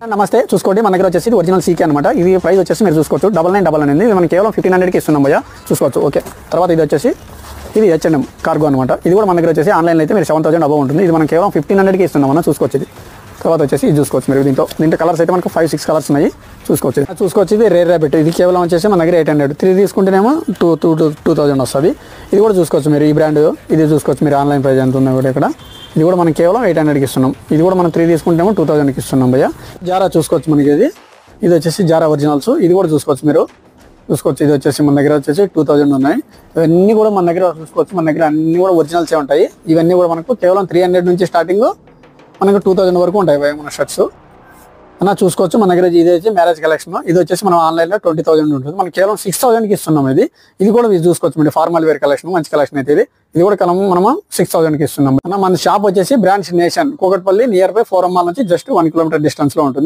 నమస్తే చూసుకోండి మన దగ్గర వచ్చేసి ఒరిజినల్ సీకే అనమాట. ఇది ప్రైస్ వచ్చేసి మీరు చూసుకోవచ్చు 9999 ఇది మనం కేవలం 1500కి ఇస్తున్నాం భయ్యా, చూసుకోవచ్చు. ఓకే, తర్వాత ఇది వచ్చేసి ఇది H&M కార్గో అనమాట. ఇది కూడా మన దగ్గర వచ్చేసి ఆన్లైన్లో అయితే మీరు 7000 అబౌవ్ ఉంటుంది. ఇది మనం కేవలం 1500కి ఇస్తున్నాం అన్న, చూసుకోవచ్చు. ఇది తర్వాత వచ్చేసి ఇది చూసుకోవచ్చు మీరు. దీంట్లో కలర్స్ అయితే మనకు 5-6 కలర్స్ ఉన్నాయి, చూసుకోవచ్చు. ఇది రేర్ ర్యాబిట్, ఇది కేవలం వచ్చేసి మన దగ్గర 800, 3 తీసుకుంటేనేమో 2000 వస్తుంది. ఇది కూడా చూసుకోవచ్చు మీరు. ఈ బ్రాండ్ ఇది చూసుకోవచ్చు మీరు, ఆన్లైన్ ప్రైస్ ఎంత ఉందో కూడా ఇక్కడ. ఇది కూడా మనం కేవలం 800కి ఇస్తున్నాం. ఇది కూడా మనం 3 తీసుకుంటేమో 2000కి ఇస్తున్నాం భయ్యా. జారా చూసుకోవచ్చు మనకి. ఇది వచ్చేసి జారా ఒరిజినల్స్. ఇది కూడా చూసుకోవచ్చు మీరు, ఇది వచ్చేసి మన దగ్గర వచ్చేసి 2000 ఉన్నాయి. ఇవన్నీ కూడా మన దగ్గర చూసుకోవచ్చు. మన దగ్గర అన్ని కూడా ఒరిజినల్సే ఉంటాయి. ఇవన్నీ కూడా మనకు కేవలం 300 నుంచి స్టార్టింగ్ మనకు 2000 వరకు ఉంటాయి మన షర్ట్స్ అన్న, చూసుకోవచ్చు. మన దగ్గర ఇది వచ్చి మ్యారేజ్ కలెక్షన్. ఇది వచ్చేసి మనం ఆన్లైన్లో 20,000 ఉంటుంది, మనం కేవలం 6000కి ఇస్తున్నాం. ఇది కూడా మీరు చూసుకోవచ్చు. మీరు ఫార్మల్ వేర్ కలెక్షన్, మంచి కలెక్షన్ అయితే ఇది కూడా మనము 6000కి ఇస్తున్నాం అన్న. మన షాప్ వచ్చేసి branch nation Kukatpally near by 4 అమ్మాల నుంచి జస్ట్ 1 కిలోమీటర్ డిస్టెన్స్ లో ఉంటుంది.